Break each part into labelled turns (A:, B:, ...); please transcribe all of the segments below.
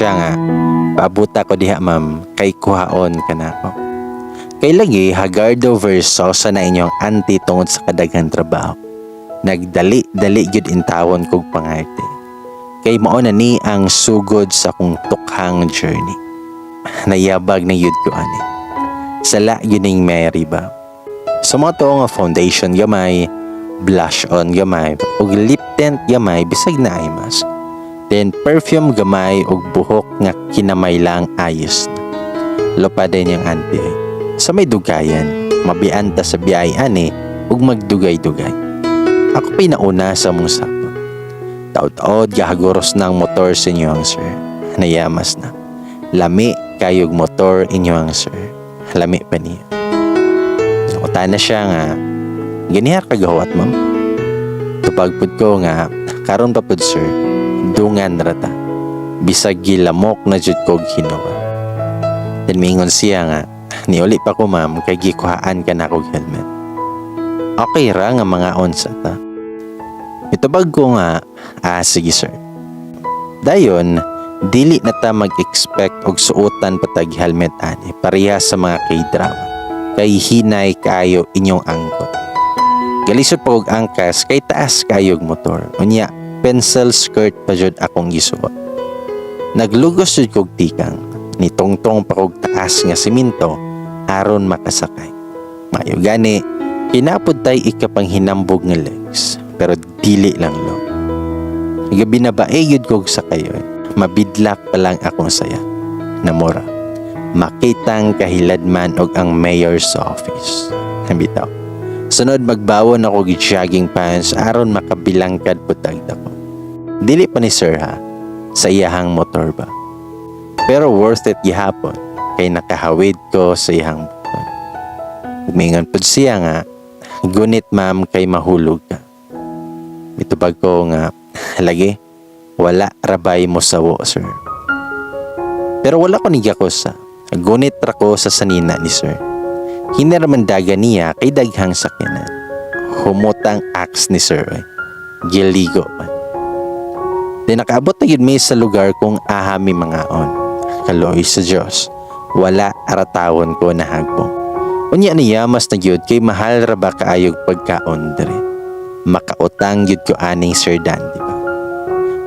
A: siya nga, paabuta ko diha ma'am, kay kuhaon ka na ako. Kay lagi, hagardo versus na inyong auntie tungod sa kadaghang trabaho. Nagdali-dali yun intawon kog pangarte. Kay mao na ni ang sugod sa kong tukhang journey. Nayabag na yun ko ani. Sala yun yung Mary ba? Sa mga to nga foundation gamay, blush on gamay, ug lip tint gamay, bisag na ay mas. Then perfume gamay ug buhok nga kinamay lang ayos na. Lopa din yung auntie ay. Sa may dugayan, mabianta sa biyay ani ug magdugay-dugay. Ako pinauna sa mong sakto. Taod-taod gahagoros ng motor sa inyo ang sir. Nayamas na. Lami kayog motor inyo ang sir. Lami pa niya. Uta na siya nga, ganihar kagawat ma'am. Tupagpud ko nga, karon pa pud sir, dungan rata. Bisag gilamok na jud kog hinawa. Then mingon siya nga, niuli pa ko ma'am, kay gikuhaan ka na kog helmet. Okay ra nga mga onsa ta. Itubag ko nga, sige sir. Dayon, dili na ta mag-expect og suotan patag helmet ani, pareha sa mga K-drama. Kay hinay kayo inyong angkot. Galisod pa og angkas kay taas kayog motor. Unya, pencil skirt pa jud akong gisuot. Naglugos jud kog tikang, nitongtong pa kog taas nga siminto aron makasakay. Mayo gani, kinapod tay ikapang hinambog nga legs, pero dili lang lo. Gabi na ba yud kog sakayon, mabidlak pa lang akong saya. Namora, makitang kahiladman og ang mayor's office. Bitaw. Sunod magbawon ako gi-jogging pants aron makabilangkad putag dako. Dili pa ni sir ha, sa iyahang motor ba. Pero worth it gihapon kay nakahawid ko sa iyahang motor. Umingon pud siya nga, gunit ma'am kay mahulog ka. Mitubag ko nga, lagi, wala rabay mo sawo sir. Pero wala ko nigakos sa. Gunit ra ko sa sanina ni sir. Hinaramandaga niya kay daghang sakyanan. Humutang axe ni sir. Giligo pa. Di nakaabot na yun may sa lugar kung ahami mga on. Kaloy sa Diyos. Wala aratawon ko na hagbong. Unya niya mas nagyod kay mahal ra ba kaayog pagkaon dere. Makautang yun ko aning Sir Dan, di ba?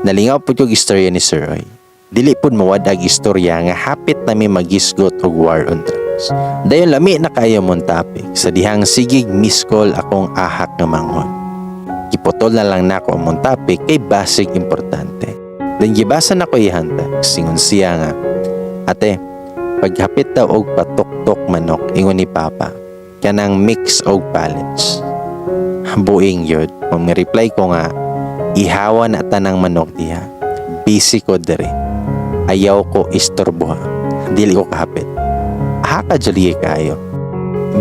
A: Nalingaw po yung istorya ni Sir Roy. Dili pud mawadag istorya nga hapit nami magisgot og war on drugs. Dayon lami na kayo mong topic sa dihang sigig miss call akong ahak nga mangon. Gipotol na lang nako ang mong topic kay basig importante. Then gibasa na ko ihang text, singon siya nga, ate, paghapit daw og patuktok manok ingon ni Papa, kanang mix og pallets. Buing yun, kung reply ko nga, ihawa na tanang manok diha. Busy ko dere. Ayaw ko istorbo ha. Dili ko kahapit. Haka jali kayo.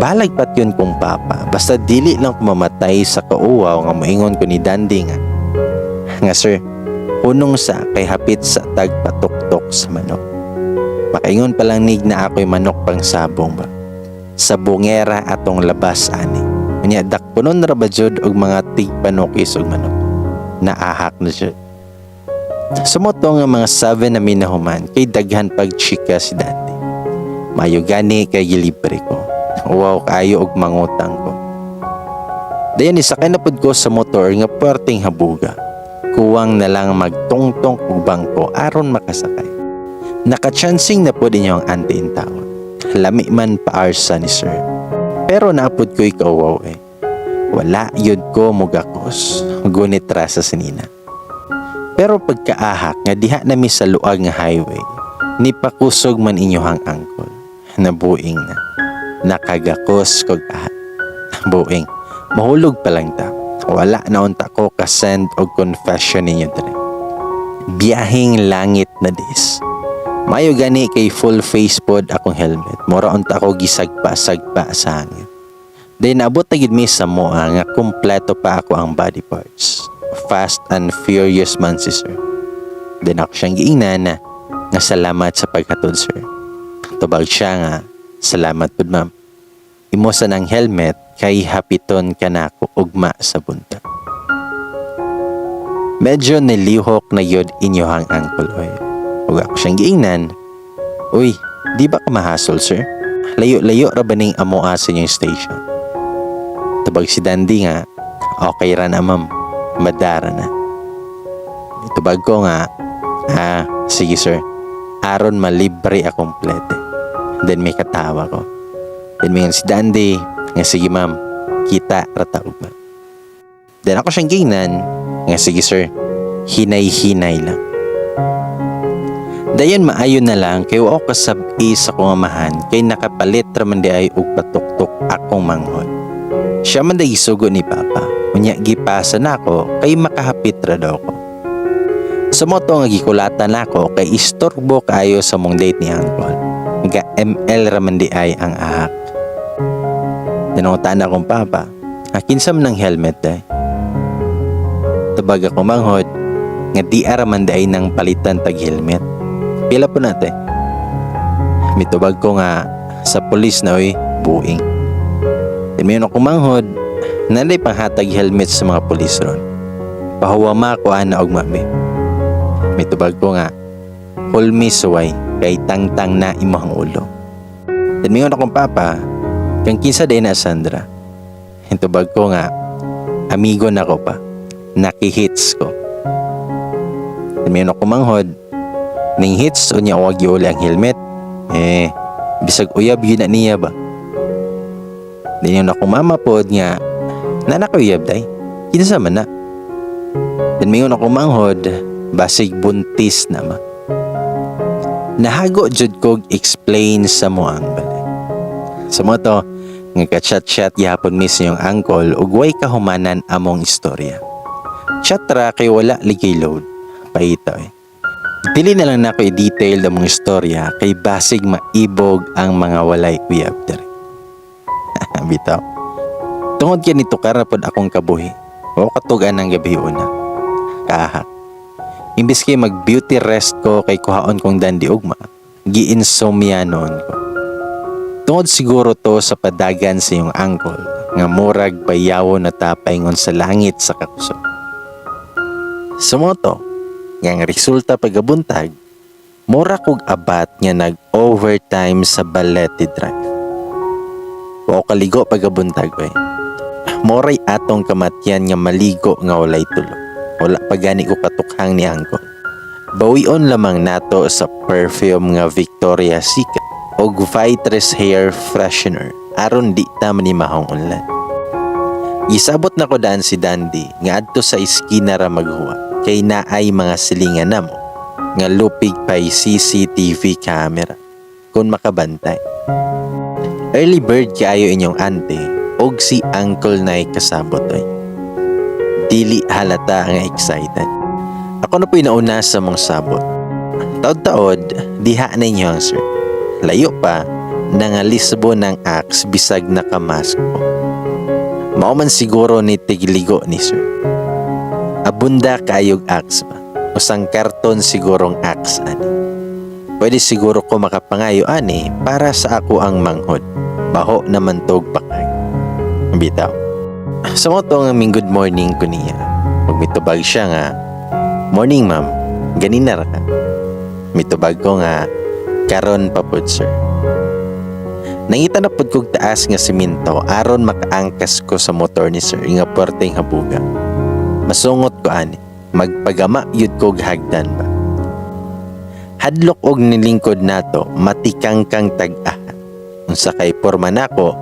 A: Balag pat yun kong papa. Basta dili lang kumamatay sa kauwaw nga moingon ko ni Dandy nga. Nga sir, punong sa kay hapit sa tagpatuktok sa manok. Makaingon palang nig na ako'y manok pang sabong ba. Sa bungera atong labas ani. Unya dakpunon ra ba jud og mga tigpanokis og manok. Naahak na jud. Sumoto nga mga 7 na minahuman kay daghan pagchika si Dandy. Mayo gani kay gilibre ko. Wow kayo og mangutang ko. Dayon isakay na pud ko sa motor nga perting habuga. Kuwang na lang magtungtong og bangko aron makasakay. Nakachancing na pud inyo ang auntie in town. Lami man paarsa ni sir. Pero naapod ko ikaw eh. Wala yun ko mugakos. Gunit ra sa sinina. Pero pagkaahak nga diha nami sa luag nga highway, nipakusog man inyohang angkol. Nabuing na. Nakagakos kog ahak. Buing. Mahulog pa lang ta. Wala na unta ko kasend og confession ninyo dere. Biyahing langit na dis. Mayo gani kay full face pod akong helmet. Mura unta ko gisagpa-sagpa sa hangin. Then naabot na gid mi sa moa nga kumpleto pa ako ang body parts. Fast and furious man si sir. Then ako siyang giingnan na nga salamat sa paghatod sir. Tubag siya nga, salamat pud ma'am. Imo sa nang helmet kay hapiton ka na ako ugma sa buntag. Medyo nilihok na yun inyohang angkol oy. Ug ako siyang giingnan, "Uy, di ba ka mahasol, sir? Layo-layo ra ba ning amo sa inyong station?" Tubag si Dandy nga, "Okay ra na ma'am, madara na." Tubag ko nga, sige sir, aron malibre akong plete." Then may katawa ko. Then may si Dandy nga, "Sige ma'am, kita rataog ba." Then ako siyang gingnan nga, "Sige sir, hinay-hinay lang." Dayon maayo na lang kay wa ko kasab-i sa kong amahan kay nakapalit ra man di ay og patuktok akong manghod. Siya man day isugo ni Papa. Unya gipasa nako kay makahapit ra daw ko. Sa moto nga gikulatan nako kay istorbo kaayo sa mong date ni Uncle. Nga ML ra man di ay ang ahak. Tinungutan akong Papa, "Kinsa man ng helmet day?" Tubag ako manghod nga di ara man di ay nang palitan tag helmet. "Pila po natin?" Mitubag ko nga, "Sa pulis na oy, buing." Timiyon ako manghod, nanday panghatag helmet sa mga pulis ron. "Pahuwama ko ana og mami." Mitubag ko nga, "Hulmi suway, kay tangtang na imong ulo." Timiyon akong Papa, "Kang kinsa day na Sandra?" Mitubag ko nga, "Amigo na ko pa, nakihits ko." Timiyon ako manghod, "Ning hits o niya wag uli ang helmet? Bisag uyab yun na niya ba?" Din yun ako mamapod nga, "Nanakuyab day, kinsa man na?" Then mayon ako manghod, basig buntis na ma. Nahago jud kog explain sa mo ang balay. Sa mo to, nga ka-chat-chat yapon mis yung uncle ug way kahumanan among istorya. Chat ra kay wala ligay load. Paita Dili na lang nako i-detail ang mong istorya kay basig maibog ang mga walay uyab diri. Bitaw. Tungod kay nito karapod akong kabuhi. O katugan ng gabi una. Kahak. Imbis kay mag-beauty rest ko kay kuhaon kong Dandy ugma, gi-insomnia noon ko. Tungod siguro to sa padagan sa iyong uncle nga murag bayawo na tapayngon sa langit sa kakusog. Sumoto, nga resulta pagabuntag, mura kog abat nga nag-overtime sa Balete Drive. O kaligo pagabuntag moray atong kamatyan nga maligo nga walay tulo. Wala pa gani ko katukhang ni Uncle. Bawion lamang nato sa perfume nga Victoria's Secret o Vitress hair freshener aron di ta manimahong unlan. Gisabot na ko daan si Dandy nga adto sa iskina ra maghuwa kay naay mga silingan namo nga lupig pay CCTV camera kung makabantay. Early bird kaayo inyong ante og si Uncle nay kasabot Dili halata nga excited. Ako na po'y nauna sa mong sabot. Taod-taod, diha na inyo ang sir. Layo pa, nangalisbo ng axe bisag nakamask ko. Mauman siguro ni tigligo ni sir. Abunda kayog axe ba? Usang karton sigurong axe ani. Pwede siguro ko makapangayo ani para sa ako ang manghod. Baho naman tog pakay. Bitaw. Sa mo to nga good morning ko niya. Pag mitubag siya nga, "Morning ma'am, ganina ra ka." Mitubag ko nga, "Karon pa pod sir." Nangita na pod kog taas nga simento aron makaangkas ko sa motor ni sir nga porteng habuga. Masungot ko ani, magpagama yud kog hagdan ba. Hadlok og nilingkod nato, matikang kang tag-ahan. Unsa kay porma nako,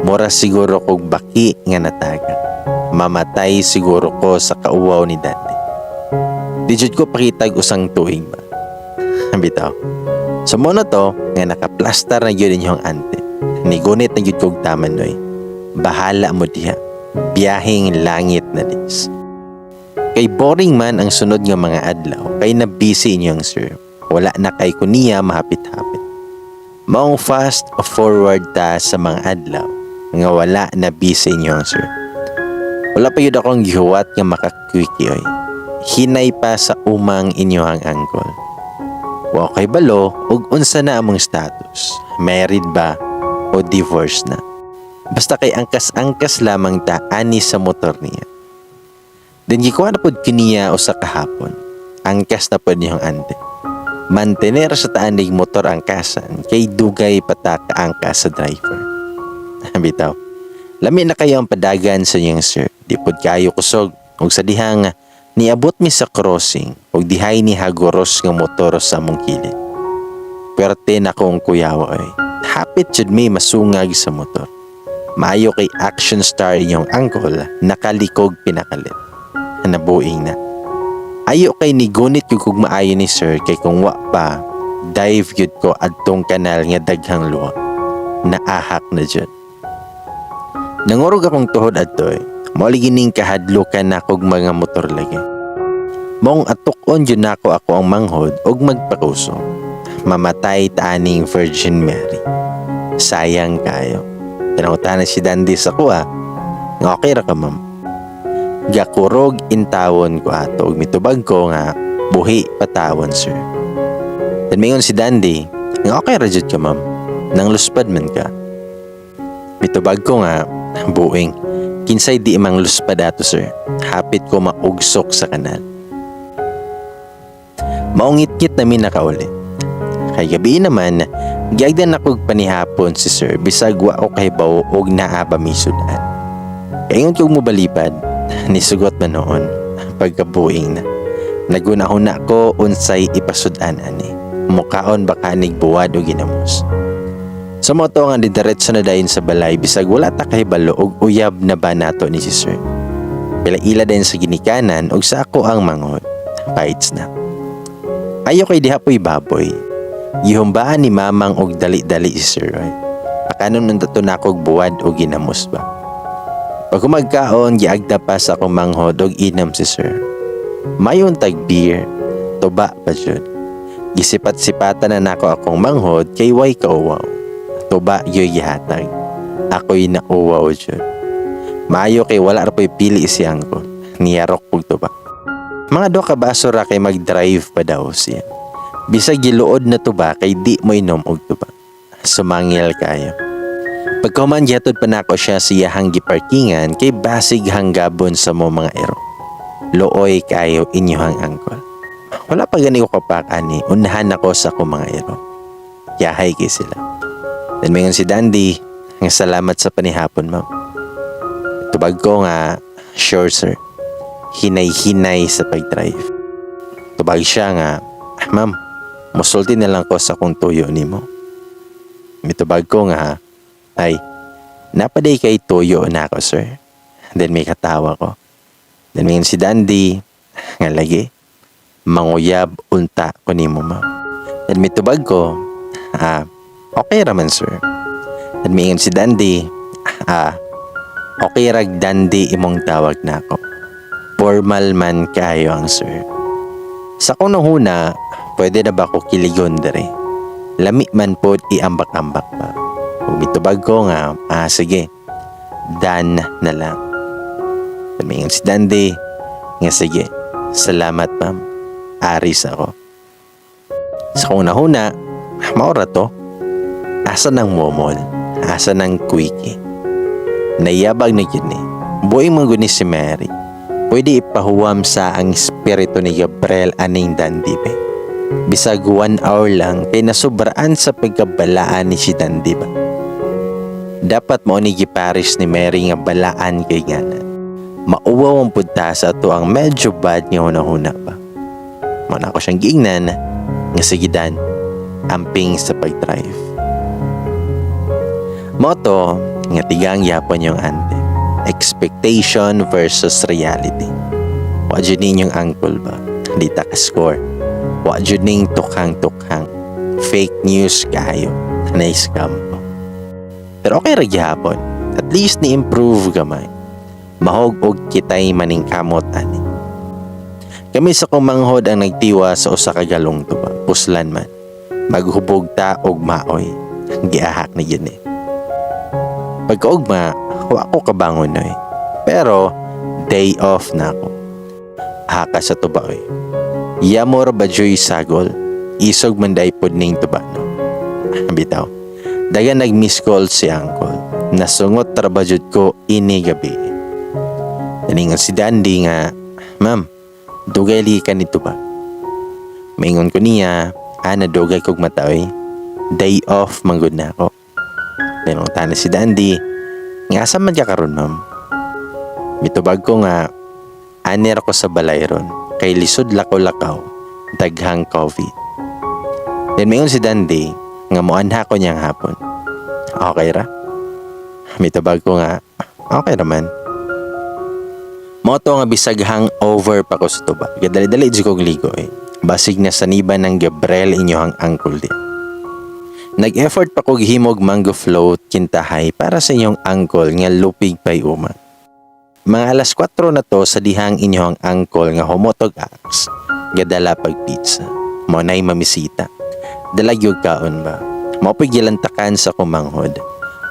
A: mura siguro kog baki nga nataga. Mamatay siguro ko sa kauwaw ni Dandy. Di jud ko pakitag usang tuig ba. Bitaw. Sa mo na to, nga nakaplastar na yun inyong ante. Nigunit na yun kog taman noy. Bahala mo diha. Biyahing langit na dis. Kay boring man ang sunod nga mga adlaw, kay na busy inyong sir. Wala na kay kuniya mahapit-hapit. Maong fast forward ta sa mga adlaw, nga wala na busy inyong sir. Wala pa yun akong gihuwat nga makakwikioy. Hinay pa sa umang inyohang uncle. Wa kay balo, ug unsa na among status? Married ba o divorce na? Basta kay angkas-angkas lamang ta ani sa motor niya. Then gikuha na pod kiniya o sa kahapon. Angkas na pod niyang ante. Mantener sa taanig motor ang kasan kay dugay pataka angka sa driver. Bitaw. Lami na kayo ang padagan sa inyong sir. Di pod kayo kusog. Ug sa dihang niabot mi sa crossing ug dihay ni hagoros nga motor sa among kilid. Perte na kong kuyawa ay. Hapit jud mi masungag sa motor. Maayo kay action star inyong uncle nakalikog pinakalit. Nabuing na. Ayo kay ni gunit yung kung maayo ni sir kay kung wa pa dive yun ko adtong kanal nga daghang luwa. Naahak na dyan. Nangurog akong tuhod adtoy. Mauli gining kahadlukan na kog mga motor lagi. Mong atukon yun ako ang manghod og magpakuso. Mamatay taaning Virgin Mary. Sayang kayo. Pinangutanan si Dandy sa kuha. Nga okay ra ka ma'am. Gakurog intawon ko ato ug mitubag ko nga buhi patawon sir. Dan mingon si Dandy, nga okay ra jud ka ma'am. Nang luspad man ka. Mitubag ko nga buing kinsay di mang luspad ato sir. Hapit ko maugsok sa kanal. Maungit-ngit namin nakauli. Kay gabi naman giagdan ako panihapon si sir bisag wa o kay bawo og naaba mi sudan. Kaingon kog mobalipad nisugot man noon pagkabuing na. Nagunahuna ko unsay ipasudan ani. Mukaon baka nigbuwad o ginamos. Sa moto nga didiretso na dayon sa balay bisag wala ta kahibalo og uyab na ba nato ni si sir. Pila-ila din sa ginikanan og sa ako ang manghod. Fights na. Ayo kay diha po'y baboy. Gihumbaan ni mamang og dali-dali si sir. Pakanon nung tato na kog buwad o ginamos ba. Pag kumagkaon, giagda pa sa akong manghod og inam si sir. Mayon tag beer, tuba pa jud. Gisipat-sipatan na nako akong manghod kay way kauwaw. Tuba yoy gihatag. Ako'y nauwaw jud. Maayo kay wala ra po'y pili siyang ko. Niyarok pug tuba. Mga do ka baso ra kay mag-drive pa daw siya. Bisag giluod na tuba kay di mo inom og tuba. Sumangil kayo. Pagkahuman gihatod pa nako siya siyahang giparkingan kay basig hanggabon sa mo mga ero. Looy kayo inyohang angkol. Wala pa gani ko kapakani, unahan ako sa ko mga ero. Yahay kay sila. Dan mayon si Dandy, nga salamat sa panihapon ma'am. Tubag ko nga, sure sir, hinay-hinay sa pag-drive. Tubag siya nga, ma'am, musulti na lang ko sa kong tuyo ni mo. Mitubag ko nga, ay, napaday kay tuyo na ako, sir. Then may katawa ko. Then may si Dandy, nga lagi, manguyab unta ko ni mo, ma'am. Then may tubag ko, okay raman, sir. Then may si Dandy, okay rag Dandy imong tawag na ako. Formal man kayo ang sir. Sa kung huna, pwede na ba ko kiligon dere? Lami man po iambak-ambak pa. Kung mitubag ko nga, sige, Dan na lang. Sabihin si Dandy, nga sige, salamat ma'am, aris ako. Sa una-una, maura to, asa ng momol, asa ng quickie. Nayabag na yun eh, buhay mga guni si Mary, pwede ipahuwam sa ang espiritu ni Gabriel aning Dandy be. Bisag 1 hour lang, kay nasubraan sa pagkabalaan ni si Dandy ba. Dapat mo ni giparis ni Mary nga balaan kay nganan. Mauwaw ang punta sa to ang medyo bad nga huna-huna pa. Muna ko siyang giingnan nga sige Dan, amping sa pag-drive. Moto nga tigang yapon yung ante. Expectation versus reality. Wa jud ninyong angkol ba? Di ta ka-score. Wa jud ning tukhang-tukhang. Fake news kayo. Na-scam po. Pero okay ra gyapon. At least ni-improve gamay. Mahog og kitay maning kamot ani. Kami sa kumanghod ang nagtiwa sa usa ka galong tuba. Puslan man. Maghubog ta og maoy. Giahak na yun eh. Pagkaugma, wa ko kabangon oy. Pero day off na ako. Haka sa tuba oy. Yamor badyoy sagol. Isog man day pod ning tuba no. Bitaw. Dagan nag-miss call si Uncle. Nasungot trabajud ko ini gabi. Naningon si Dandy nga, ma'am, dugay li ka nito ba? Maingon ko niya, nadugay kog mata oy. Day off manggod na ako. Tinungtan na si Dandy, nga asa man ka karon ma'am? Mitubag ko nga, anir ako sa balay ron, kay lisod lakaw-lakaw, daghang COVID. Then mayon si Dandy, nga muanha ko niyang hapon. Okay ra? Mitubag ko nga, okay raman. Moto nga bisag hangover pa ko sa tuba. Dali-dali di kong ligo eh. Basig na saniban ng Gabriel inyohang uncle di. Nag-effort pa kog himog mango float kintahay para sa inyong uncle nga lupig pay uma. Mga alas 4 na to sa dihang inyong uncle nga humotog aks. Gadala pag pizza. Mo na'y mamisita. Dalagyog kaon ba? Mapig gilantakan sa kumanghod.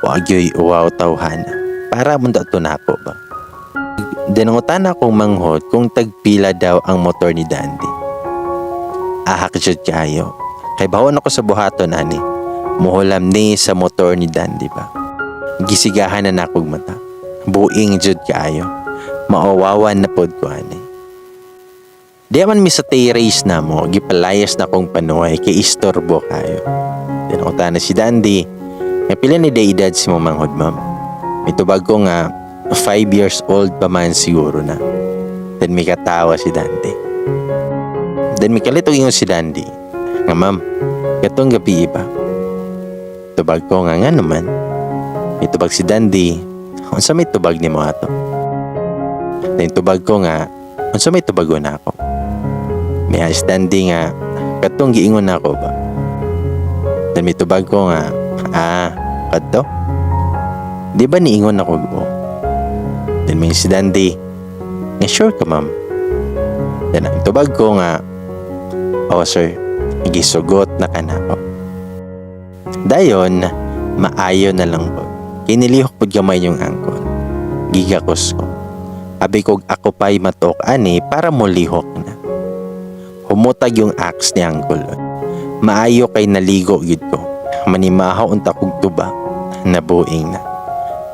A: Wagyoy uwaw tawhana. Para munda to nako ba? Dinangutan akong manghod kung tagpila daw ang motor ni Dandy. Ahak jud kayo. Kay bawon ako sa buhaton ani. Muhulam ni sa motor ni Dandy ba. Gisigahan na nakog mata. Buing jud kayo. Maawawan na pod ko ani. Di man mi sa race na mo, gipalayas na kong panuay kay istorbo kayo. Dinangutan na si Dandy. Nga pila ni edad si mo manghod ma'am. Mitubag ko nga 5 years old pa man siguro na. Then may katawa si Dandy. Then may kalitog yung si Dandy. Nga ma'am, katong gabi iba. Tubag ko nga naman. May tubag si Dandy. Unsa may tubag ni mo ato? Then tubag ko nga, unsa may tubagon na ako? May si Dandy nga, katong giingon na ako ba? Then may tubag ko nga, kato? Di ba niingon ako go? Then may si Dandy, nga sure ka ma'am? Then ang tubag ko nga, sir, gisugot na ka na ako. Dayon, maayo na lang po. Kinilihok po gamay yung angkol. Gigakos ko. Abi kog ako pa'y matok ani para mo lihok na. Humutag yung axe ni angkol. Maayo kay naligo gid ko. Manimahaw unta kog tuba. Nabuing na.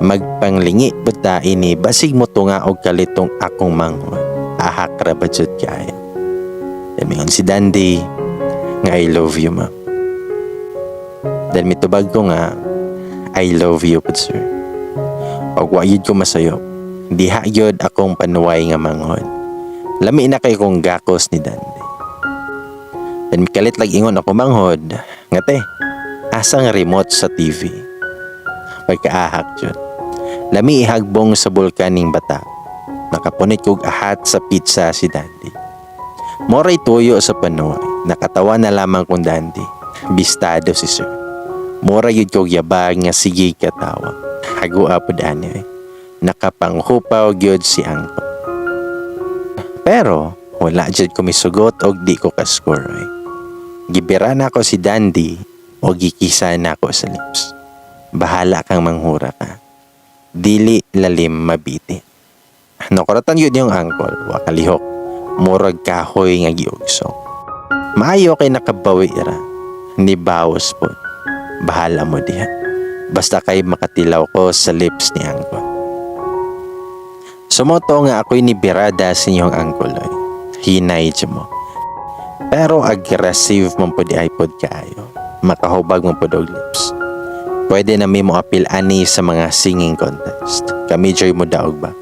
A: Magpanglingi buta ini basig mo tunga og kalitong akong manghod. Ahak ra ba jud kaya. Damihan si Dandy nga I love you ma'am. Dahil mitubag ko nga I love you po sir. Og wayud ko masayo. Diha gyud akong panuway nga manghod. Lami na kay kong gakos ni Dandy. Dahil mikalit lag ingon ako manghod. Nga te, asa nga remote sa TV. Pagkaahak yun. Lami ihagbong sa bulkaning bata. Nakapunit kog ahat sa pizza si Dandy. Moray tuyo sa panuway. Nakatawa na lamang kong Dandy. Bistado si sir. Mora yun kog yabag nga sige katawa. Hagua po dani eh. Nakapanghupaw gyud si angko. Pero wala jud ko misugot og di ko ka-score eh. Gibira na ako si Dandy o gikisa na ako sa lips. Bahala kang manghura ka. Dili lalim mabiti. Nakuratan yun yung angkol. Wakalihok. Murag kahoy nga giugsok. Maayo kay nakabawi ra. Ni bawas po. Bahala mo diha. Basta kay makatilaw ko sa lips ni angkol. Sumoto nga ako'y nibirada sa inyong angkol. Hinay mo. Pero aggressive mo po di iPod kaayo. Makahubag mo po og lips. Pwede na may mo apil ani sa mga singing contest. Kami joy mo daog ba?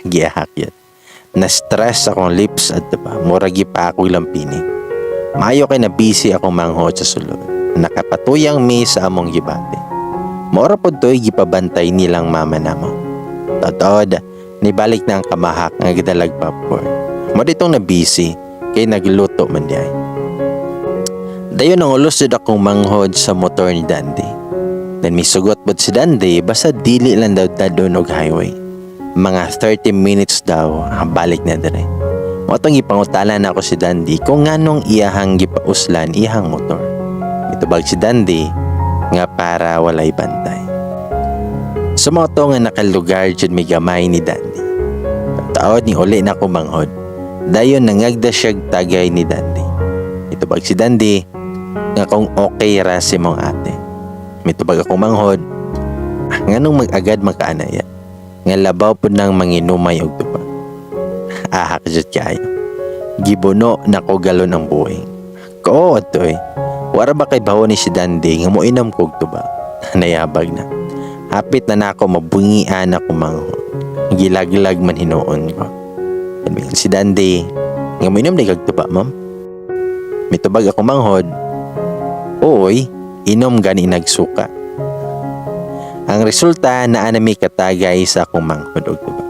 A: Giahak yan. Na-stress akong lips at diba, muragi pa ako lampinig. Maayo kay na busy akong manghod sa sulod. Nakapatuyang mi sa among gibate. Mora po to'y gipabantay nilang mama namo. Totod, nibalik na ang kamahak nga gidalag popcorn. Mo ditong na busy kay nagluto man diay. Dayon ang ulos jud akong manghod sa motor ni Dandy. Then misugot pod si Dandy basta dili lang daw dadon og highway. Mga 30 minutes daw balik na dire. Motong ipangutalan ako si Dandy kung nganong iyahang gipauslan iyahang motor. Mitubag si Dandy nga para walay bantay. Sumoto nga nakalugar jud may gamay ni Dandy. Taod ni uli na kumanghod. Dayon nangagda siyag tagay ni Dandy. Mitubag si Dandy nga kung okay ra si mong ate. Mitubag ako manghod. Nganong mag-agad makaanaya. Nga labaw po ng manginumay og tupa. Ahak jud kayo. Gibuno na ko galon ang buhing. Koo toy. Wara ba kay baho ni si Dandi nga moinom kog tuba. Nayabag na. Hapit na nako mabungian ako manghod. Gilag-lag man hinuon ko. Si Dandi nga moinom na kag tuba, ma'am. Mitubag ako manghod. Oy, inom gani nagsuka. Ang resulta naa na may katagay sa akong manghod og tuba.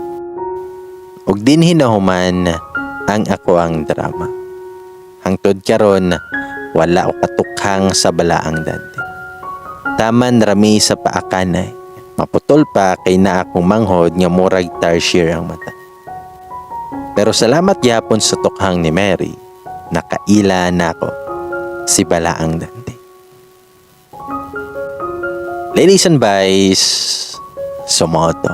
A: Og dinhi nahuman ang ako ang drama. Hangtod karon wala o katukhang sa balaang Dandi. Taman rami sa paakanay. Maputol pa kay na akong manghod nga murag tarsier ang mata. Pero salamat gyapon sa tukhang ni Mary, nakaila na ako si balaang Dandi. Ladies and boys, sumoto.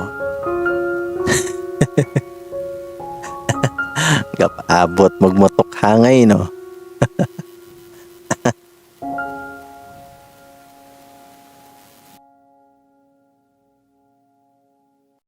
A: Kapaabot magmotok hangay, no?